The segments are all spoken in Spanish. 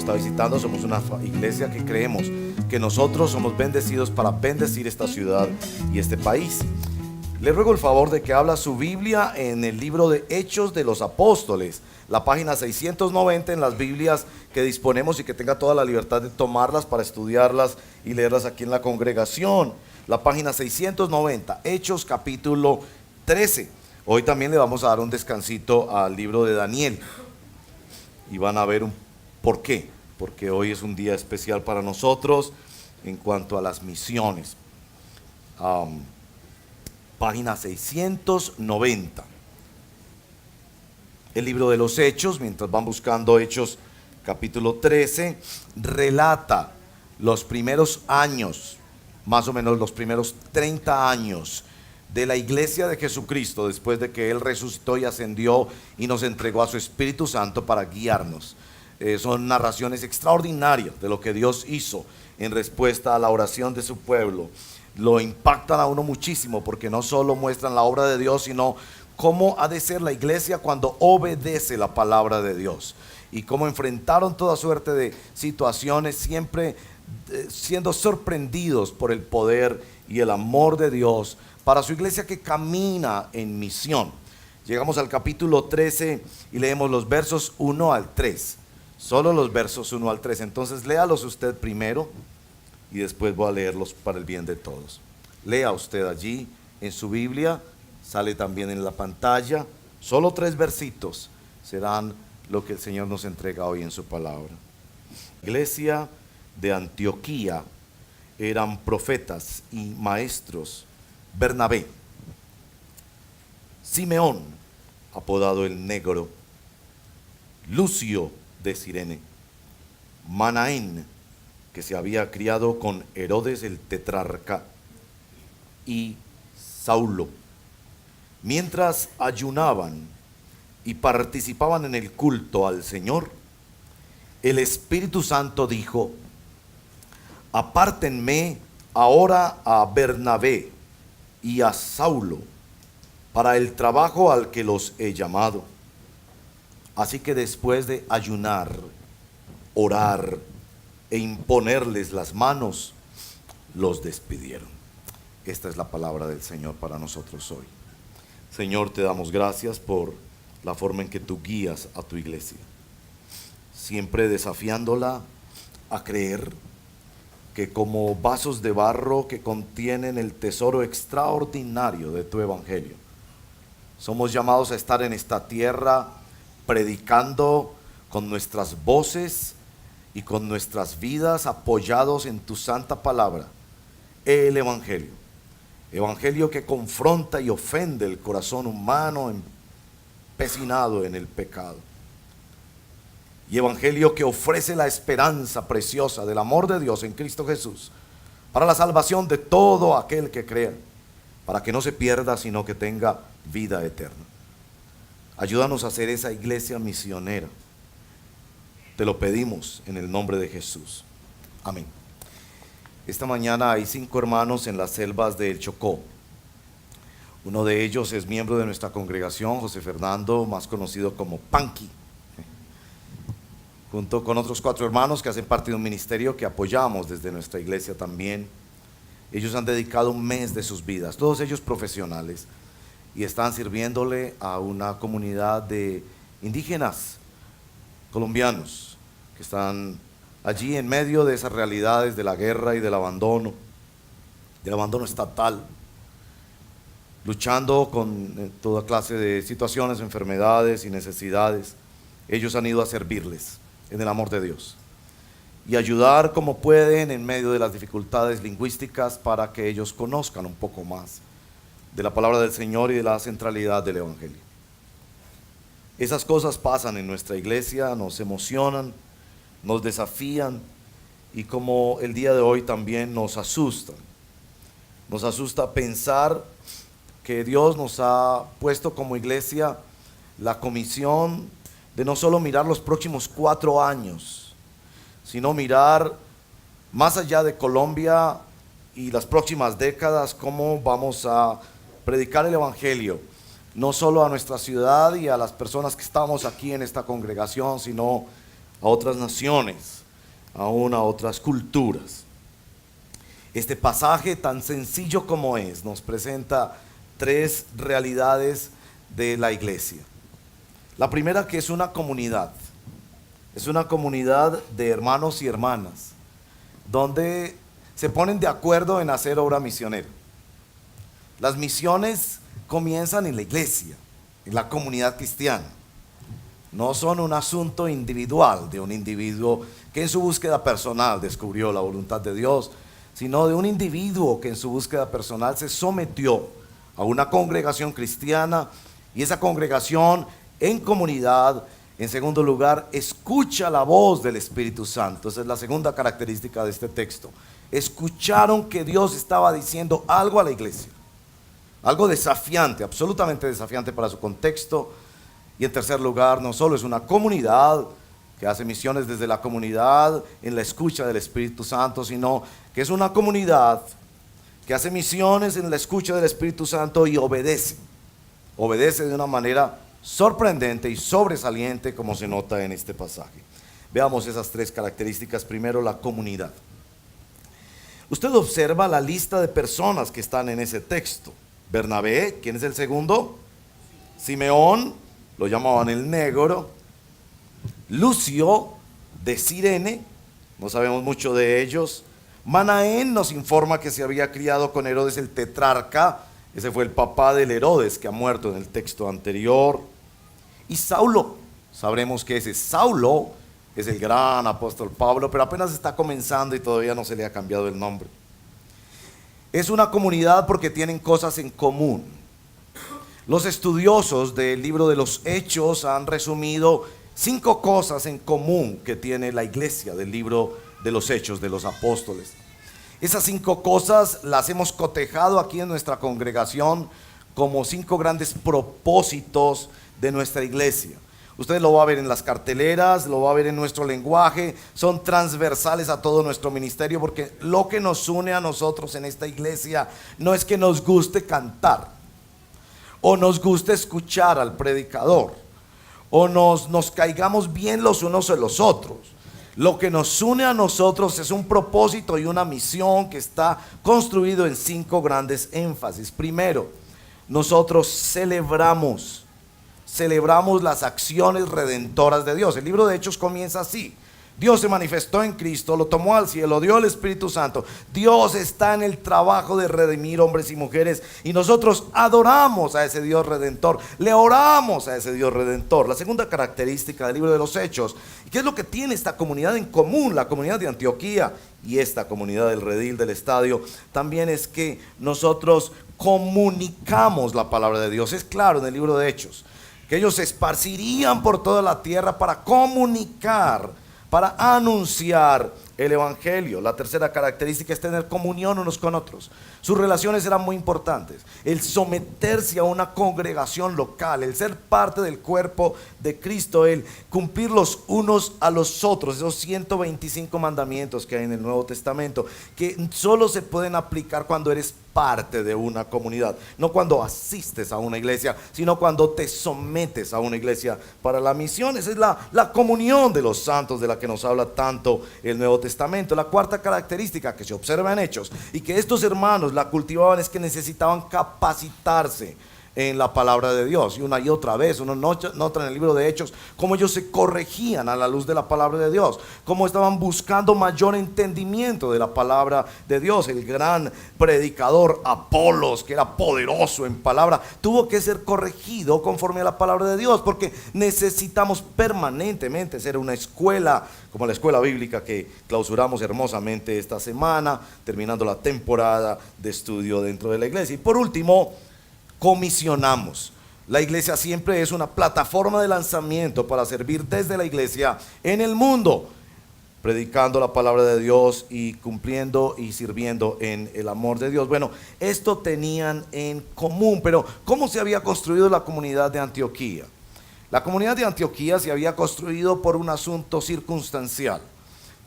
está visitando, somos una iglesia que creemos que nosotros somos bendecidos para bendecir esta ciudad y este país. Le ruego el favor de que abra su Biblia en el libro de Hechos de los Apóstoles, la página 690 en las Biblias que disponemos, y que tenga toda la libertad de tomarlas para estudiarlas y leerlas aquí en la congregación. La página 690, Hechos capítulo 13. Hoy también le vamos a dar un descansito al libro de Daniel y van a ver un por qué, porque hoy es un día especial para nosotros en cuanto a las misiones. Página 690. El libro de los Hechos, mientras van buscando Hechos capítulo 13, relata los primeros años, más o menos los primeros 30 años de la iglesia de Jesucristo, después de que Él resucitó y ascendió y nos entregó a su Espíritu Santo para guiarnos. Son narraciones extraordinarias de lo que Dios hizo en respuesta a la oración de su pueblo. Lo impactan a uno muchísimo, porque no solo muestran la obra de Dios, sino cómo ha de ser la iglesia cuando obedece la palabra de Dios, y cómo enfrentaron toda suerte de situaciones, siempre siendo sorprendidos por el poder y el amor de Dios para su iglesia que camina en misión. Llegamos al capítulo 13 y leemos los versos 1 al 3, solo los versos 1 al 3. Entonces léalos usted primero y después voy a leerlos para el bien de todos. Lea usted allí en su Biblia, sale también en la pantalla. Solo 3 versitos serán lo que el Señor nos entrega hoy en su palabra. Iglesia de Antioquía eran profetas y maestros: Bernabé, Simeón, apodado el Negro, Lucio de Cirene, Manaén, que se había criado con Herodes el tetrarca, y Saulo. Mientras ayunaban y participaban en el culto al Señor, el Espíritu Santo dijo: apártenme ahora a Bernabé y a Saulo para el trabajo al que los he llamado. Así que después de ayunar, orar e imponerles las manos, los despidieron. Esta es la palabra del Señor para nosotros hoy. Señor, te damos gracias por la forma en que tú guías a tu iglesia, siempre desafiándola a creer que como vasos de barro que contienen el tesoro extraordinario de tu evangelio, somos llamados a estar en esta tierra predicando con nuestras voces y con nuestras vidas, apoyados en tu santa palabra, el evangelio que confronta y ofende el corazón humano empecinado en el pecado, y evangelio que ofrece la esperanza preciosa del amor de Dios en Cristo Jesús para la salvación de todo aquel que crea, para que no se pierda, sino que tenga vida eterna. Ayúdanos a ser esa iglesia misionera. Te lo pedimos en el nombre de Jesús. Amén. Esta mañana hay 5 hermanos en las selvas del Chocó. Uno de ellos es miembro de nuestra congregación, José Fernando, más conocido como Panqui, junto con otros 4 hermanos que hacen parte de un ministerio que apoyamos desde nuestra iglesia también. Ellos han dedicado un mes de sus vidas, todos ellos profesionales, y están sirviéndole a una comunidad de indígenas colombianos que están allí en medio de esas realidades de la guerra y del abandono estatal, luchando con toda clase de situaciones, enfermedades y necesidades. Ellos han ido a servirles en el amor de Dios y ayudar como pueden en medio de las dificultades lingüísticas, para que ellos conozcan un poco más de la palabra del Señor y de la centralidad del evangelio. Esas cosas pasan en nuestra iglesia, nos emocionan, nos desafían, y como el día de hoy también nos asustan. Nos asusta pensar que Dios nos ha puesto como iglesia la comisión de no solo mirar los próximos 4 años, sino mirar más allá de Colombia y las próximas décadas, cómo vamos a predicar el evangelio, no solo a nuestra ciudad y a las personas que estamos aquí en esta congregación, sino a otras naciones, aún a otras culturas. Este pasaje, tan sencillo como es, nos presenta tres realidades de la iglesia. La primera, que es una comunidad de hermanos y hermanas, donde se ponen de acuerdo en hacer obra misionera. Las misiones comienzan en la iglesia, en la comunidad cristiana. No son un asunto individual de un individuo que en su búsqueda personal descubrió la voluntad de Dios, sino de un individuo que en su búsqueda personal se sometió a una congregación cristiana, y esa congregación en comunidad, en segundo lugar, escucha la voz del Espíritu Santo. Esa es la segunda característica de este texto. Escucharon que Dios estaba diciendo algo a la iglesia, algo desafiante, absolutamente desafiante para su contexto. Y en tercer lugar, no solo es una comunidad que hace misiones desde la comunidad en la escucha del Espíritu Santo, sino que es una comunidad que hace misiones en la escucha del Espíritu Santo y obedece de una manera sorprendente y sobresaliente, como se nota en este pasaje. Veamos esas tres características. Primero, la comunidad. Usted observa la lista de personas que están en ese texto. Bernabé, ¿quién es el segundo? Simeón, lo llamaban el negro. Lucio de Cirene, no sabemos mucho de ellos. Manaén nos informa que se había criado con Herodes el tetrarca. Ese fue el papá del Herodes que ha muerto en el texto anterior. Y Saulo, sabremos que ese Saulo es el gran apóstol Pablo, pero apenas está comenzando y todavía no se le ha cambiado el nombre. Es una comunidad porque tienen cosas en común. Los estudiosos del libro de los Hechos han resumido 5 cosas en común que tiene la iglesia del libro de los Hechos de los Apóstoles. Esas 5 cosas las hemos cotejado aquí en nuestra congregación como 5 grandes propósitos de nuestra iglesia. Usted lo va a ver en las carteleras, lo va a ver en nuestro lenguaje, son transversales a todo nuestro ministerio, porque lo que nos une a nosotros en esta iglesia no es que nos guste cantar, o nos guste escuchar al predicador, o nos caigamos bien los unos en los otros. Lo que nos une a nosotros es un propósito y una misión que está construido en 5 grandes énfasis. Primero, nosotros celebramos las acciones redentoras de Dios. El libro de Hechos comienza así: Dios se manifestó en Cristo, lo tomó al cielo, dio el Espíritu Santo. Dios está en el trabajo de redimir hombres y mujeres, y nosotros adoramos a ese Dios redentor, le oramos a ese Dios redentor. La segunda característica del libro de los Hechos, ¿qué es lo que tiene esta comunidad en común? La comunidad de Antioquía y esta comunidad del redil del estadio, también es que nosotros comunicamos la palabra de Dios. Es claro en el libro de Hechos que ellos se esparcirían por toda la tierra para comunicar, para anunciar el evangelio. La tercera característica es tener comunión unos con otros. Sus relaciones eran muy importantes. El someterse a una congregación local, el ser parte del cuerpo de Cristo, el cumplir los unos a los otros, esos 125 mandamientos que hay en el Nuevo Testamento, que solo se pueden aplicar cuando eres parte de una comunidad, no cuando asistes a una iglesia, sino cuando te sometes a una iglesia para la misión. Esa es la comunión de los santos de la que nos habla tanto el Nuevo Testamento. La cuarta característica que se observa en Hechos y que estos hermanos la cultivaban es que necesitaban capacitarse en la palabra de Dios. Y una y otra vez uno nota en el libro de Hechos cómo ellos se corregían a la luz de la palabra de Dios, cómo estaban buscando mayor entendimiento de la palabra de Dios. El gran predicador Apolos, que era poderoso en palabra, tuvo que ser corregido conforme a la palabra de Dios, porque necesitamos permanentemente ser una escuela como la escuela bíblica que clausuramos hermosamente esta semana, terminando la temporada de estudio dentro de la iglesia. Y por último, comisionamos. La iglesia siempre es una plataforma de lanzamiento para servir desde la iglesia en el mundo, predicando la palabra de Dios y cumpliendo y sirviendo en el amor de Dios. Bueno, esto tenían en común, pero ¿cómo se había construido la comunidad de Antioquía? La comunidad de Antioquía se había construido por un asunto circunstancial.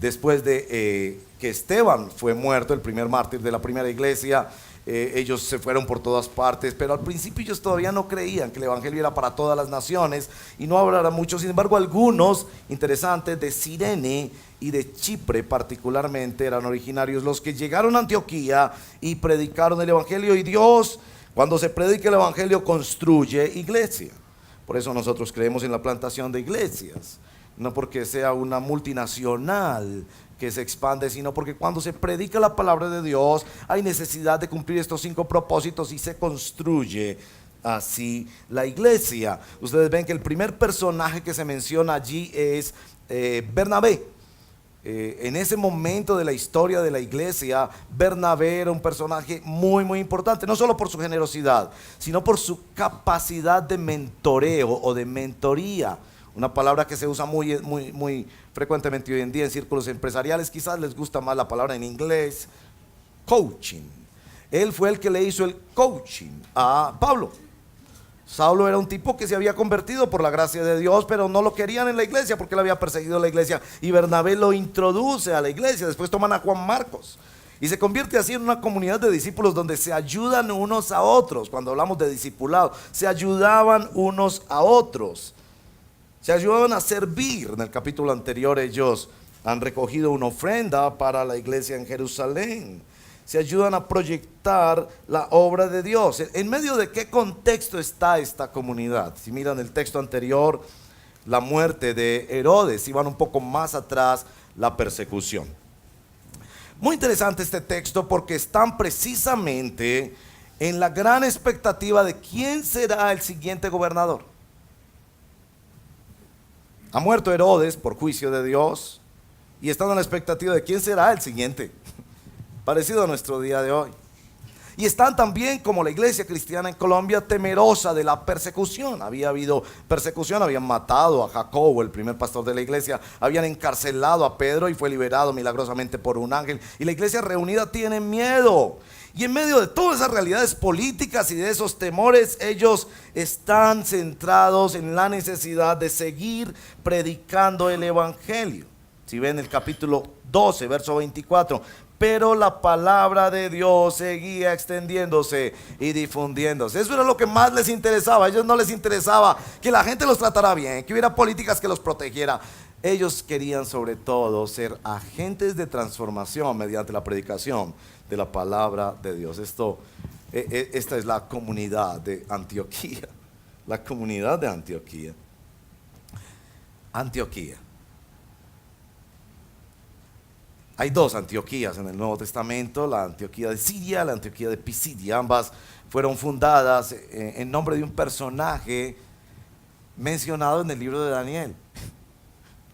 Después de que Esteban fue muerto, el primer mártir de la primera iglesia, ellos se fueron por todas partes, pero al principio ellos todavía no creían que el evangelio era para todas las naciones y no hablara mucho. Sin embargo, algunos interesantes de Cirene y de Chipre particularmente eran originarios los que llegaron a Antioquía y predicaron el evangelio. Y Dios, cuando se predica el evangelio, construye iglesia. Por eso nosotros creemos en la plantación de iglesias, no porque sea una multinacional que se expande, sino porque cuando se predica la palabra de Dios hay necesidad de cumplir estos 5 propósitos y se construye así la iglesia. Ustedes ven que el primer personaje que se menciona allí es Bernabé. En ese momento de la historia de la iglesia, Bernabé era un personaje muy muy importante, no solo por su generosidad, sino por su capacidad de mentoreo o de mentoría. Una palabra que se usa muy frecuentemente hoy en día en círculos empresariales. Quizás les gusta más la palabra en inglés, coaching. Él fue el que le hizo el coaching a Pablo. Saulo era un tipo que se había convertido por la gracia de Dios, pero no lo querían en la iglesia porque él había perseguido la iglesia. Y Bernabé lo introduce a la iglesia. Después toman a Juan Marcos y se convierte así en una comunidad de discípulos donde se ayudan unos a otros. Cuando hablamos de discipulado, se ayudaban unos a otros. Se ayudaban a servir. En el capítulo anterior ellos han recogido una ofrenda para la iglesia en Jerusalén. Se ayudan a proyectar la obra de Dios. ¿En medio de qué contexto está esta comunidad? Si miran el texto anterior, la muerte de Herodes. Si van un poco más atrás, la persecución. Muy interesante este texto porque están precisamente en la gran expectativa de quién será el siguiente gobernador. Ha muerto Herodes por juicio de Dios y están en la expectativa de quién será el siguiente, parecido a nuestro día de hoy. Y están también, como la iglesia cristiana en Colombia, temerosa de la persecución. Había habido persecución, habían matado a Jacobo, el primer pastor de la iglesia, habían encarcelado a Pedro y fue liberado milagrosamente por un ángel. Y la iglesia reunida tiene miedo. Y en medio de todas esas realidades políticas y de esos temores, ellos están centrados en la necesidad de seguir predicando el evangelio. Si ven el capítulo 12, verso 24, pero la palabra de Dios seguía extendiéndose y difundiéndose. Eso era lo que más les interesaba. A ellos no les interesaba que la gente los tratara bien, que hubiera políticas que los protegiera. Ellos querían sobre todo ser agentes de transformación mediante la predicación de la palabra de Dios. Esta es la comunidad de Antioquía. La comunidad de Antioquía. Antioquía. Hay 2 Antioquías en el Nuevo Testamento, la Antioquía de Siria, la Antioquía de Pisidia. Ambas fueron fundadas en nombre de un personaje mencionado en el libro de Daniel.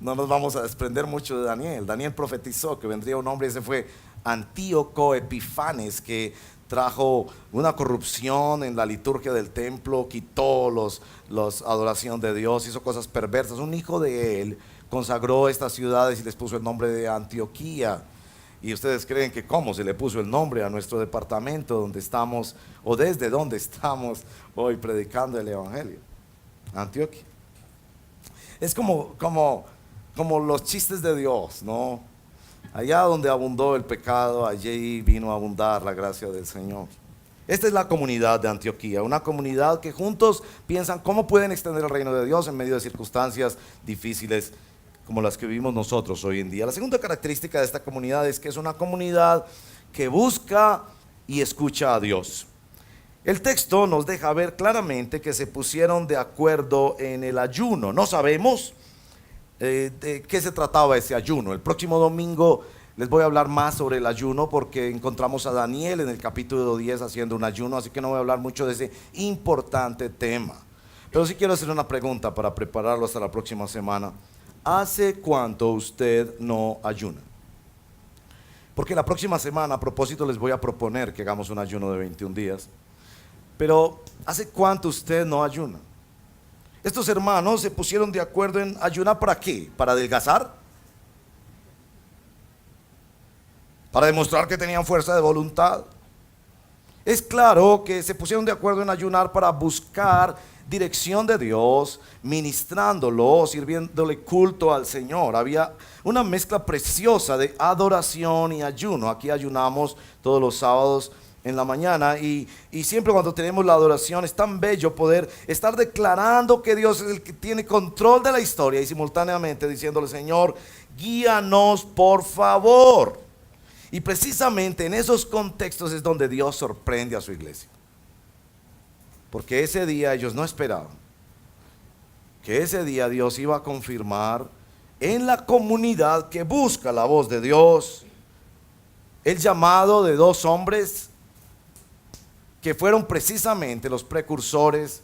No nos vamos a desprender mucho de Daniel. Daniel profetizó que vendría un hombre, ese fue Antíoco Epifanes, que trajo una corrupción en la liturgia del templo, quitó los adoración de Dios, hizo cosas perversas. Un hijo de él consagró estas ciudades y les puso el nombre de Antioquía. Y ustedes creen que cómo se le puso el nombre a nuestro departamento donde estamos, o desde donde estamos hoy predicando el evangelio. Antioquía. Es como los chistes de Dios, ¿no? Allá donde abundó el pecado, allí vino a abundar la gracia del Señor. Esta es la comunidad de Antioquía, una comunidad que juntos piensan cómo pueden extender el reino de Dios en medio de circunstancias difíciles como las que vivimos nosotros hoy en día. La segunda característica de esta comunidad es que es una comunidad que busca y escucha a Dios. El texto nos deja ver claramente que se pusieron de acuerdo en el ayuno. No sabemos de qué se trataba ese ayuno. El próximo domingo les voy a hablar más sobre el ayuno porque encontramos a Daniel en el capítulo 10 haciendo un ayuno, así que no voy a hablar mucho de ese importante tema. Pero sí quiero hacer una pregunta para prepararlo hasta la próxima semana. ¿Hace cuánto usted no ayuna? Porque la próxima semana, a propósito, les voy a proponer que hagamos un ayuno de 21 días. Pero ¿hace cuánto usted no ayuna? Estos hermanos se pusieron de acuerdo en ayunar. ¿Para qué? ¿Para adelgazar? ¿Para demostrar que tenían fuerza de voluntad? Es claro que se pusieron de acuerdo en ayunar para buscar dirección de Dios, ministrándolo, sirviéndole culto al Señor. Había una mezcla preciosa de adoración y ayuno. Aquí ayunamos todos los sábados en la mañana y siempre cuando tenemos la adoración es tan bello poder estar declarando que Dios es el que tiene control de la historia y simultáneamente diciéndole: Señor, guíanos por favor. Y precisamente en esos contextos es donde Dios sorprende a su iglesia, porque ese día ellos no esperaban que ese día Dios iba a confirmar en la comunidad que busca la voz de Dios el llamado de dos hombres que fueron precisamente los precursores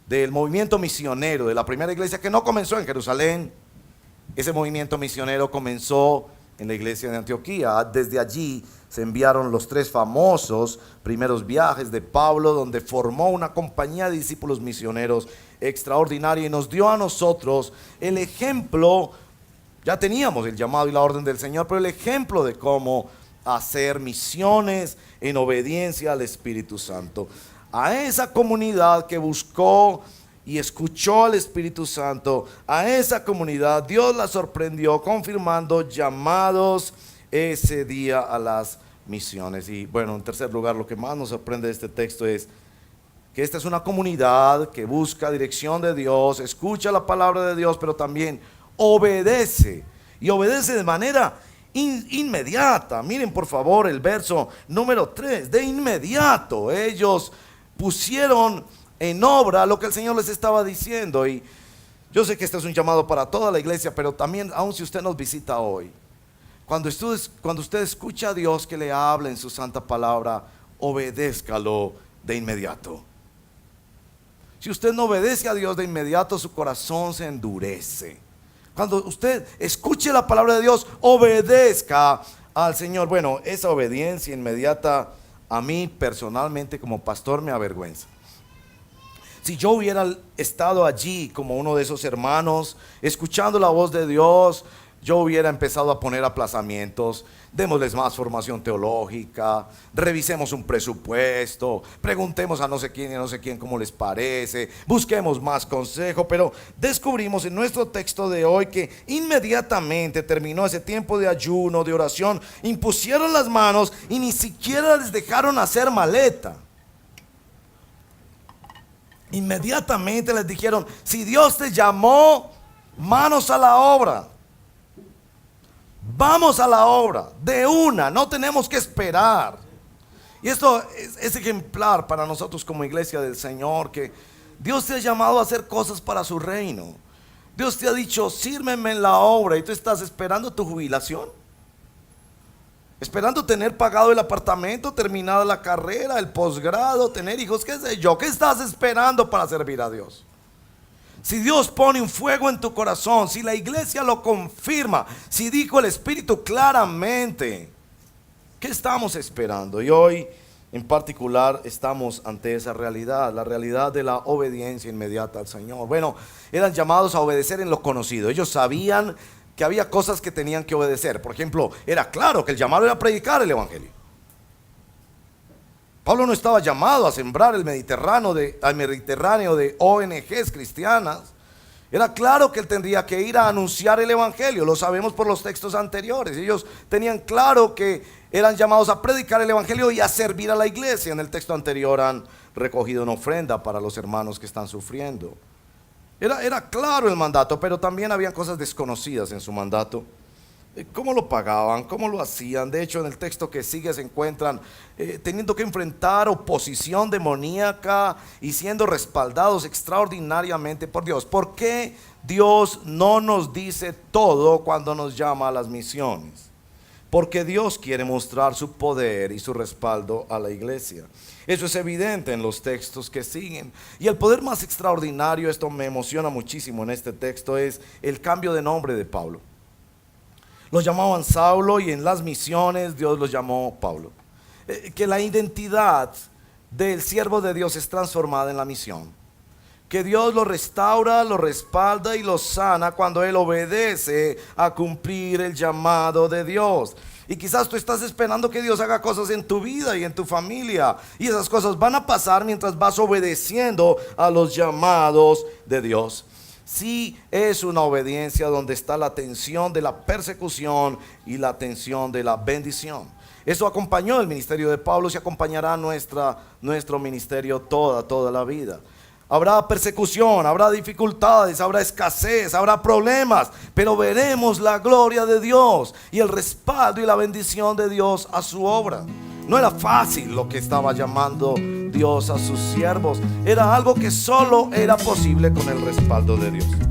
del movimiento misionero de la primera iglesia, que no comenzó en Jerusalén. Ese movimiento misionero comenzó en la iglesia de Antioquía. Desde allí se enviaron los 3 famosos primeros viajes de Pablo, donde formó una compañía de discípulos misioneros extraordinaria y nos dio a nosotros el ejemplo. Ya teníamos el llamado y la orden del Señor, pero el ejemplo de cómo hacer misiones en obediencia al Espíritu Santo. A esa comunidad que buscó y escuchó al Espíritu Santo, a esa comunidad Dios la sorprendió confirmando llamados ese día a las misiones. Y bueno, en tercer lugar, lo que más nos sorprende de este texto es que esta es una comunidad que busca dirección de Dios, escucha la palabra de Dios, pero también obedece, y obedece de manera inmediata. Miren por favor el verso número 3. De inmediato ellos pusieron en obra lo que el Señor les estaba diciendo. Y yo sé que este es un llamado para toda la iglesia, pero también, aun si usted nos visita hoy, cuando usted escucha a Dios que le habla en su santa palabra, obedézcalo de inmediato. Si usted no obedece a Dios de inmediato, su corazón se endurece. Cuando usted escuche la palabra de Dios, obedezca al Señor. Bueno, esa obediencia inmediata a mí personalmente como pastor me avergüenza. Si yo hubiera estado allí como uno de esos hermanos, escuchando la voz de Dios, yo hubiera empezado a poner aplazamientos. Démosles más formación teológica, revisemos un presupuesto, preguntemos a no sé quién y a no sé quién cómo les parece, busquemos más consejo. Pero descubrimos en nuestro texto de hoy que inmediatamente terminó ese tiempo de ayuno, de oración, impusieron las manos y ni siquiera les dejaron hacer maleta. Inmediatamente les dijeron: si Dios te llamó, manos a la obra. Vamos a la obra, de una, no tenemos que esperar. Y esto es ejemplar para nosotros como iglesia del Señor, que Dios te ha llamado a hacer cosas para su reino. Dios te ha dicho: sírveme en la obra, y tú estás esperando tu jubilación, esperando tener pagado el apartamento, terminada la carrera, el posgrado, tener hijos, qué sé yo. ¿Qué estás esperando para servir a Dios? Si Dios pone un fuego en tu corazón, si la iglesia lo confirma, si dijo el Espíritu claramente, ¿qué estamos esperando? Y hoy en particular estamos ante esa realidad, la realidad de la obediencia inmediata al Señor. Bueno, eran llamados a obedecer en lo conocido. Ellos sabían que había cosas que tenían que obedecer. Por ejemplo, era claro que el llamado era predicar el evangelio. Pablo no estaba llamado a sembrar al Mediterráneo de ONGs cristianas. Era claro que él tendría que ir a anunciar el evangelio. Lo sabemos por los textos anteriores. Ellos tenían claro que eran llamados a predicar el evangelio y a servir a la iglesia. En el texto anterior han recogido una ofrenda para los hermanos que están sufriendo. Era claro el mandato, pero también habían cosas desconocidas en su mandato. ¿Cómo lo pagaban? ¿Cómo lo hacían? De hecho, en el texto que sigue se encuentran teniendo que enfrentar oposición demoníaca y siendo respaldados extraordinariamente por Dios. ¿Por qué Dios no nos dice todo cuando nos llama a las misiones? Porque Dios quiere mostrar su poder y su respaldo a la iglesia. Eso es evidente en los textos que siguen. Y el poder más extraordinario, esto me emociona muchísimo en este texto, es el cambio de nombre de Pablo. Los llamaban Saulo y en las misiones Dios los llamó Pablo. Que la identidad del siervo de Dios es transformada en la misión. Que Dios lo restaura, lo respalda y lo sana cuando él obedece a cumplir el llamado de Dios. Y quizás tú estás esperando que Dios haga cosas en tu vida y en tu familia, y esas cosas van a pasar mientras vas obedeciendo a los llamados de Dios. Sí, es una obediencia donde está la tensión de la persecución y la tensión de la bendición. Eso acompañó el ministerio de Pablo y acompañará nuestro ministerio toda la vida. Habrá persecución, habrá dificultades, habrá escasez, habrá problemas, pero veremos la gloria de Dios y el respaldo y la bendición de Dios a su obra. No era fácil lo que estaba llamando Dios a sus siervos. Era algo que solo era posible con el respaldo de Dios.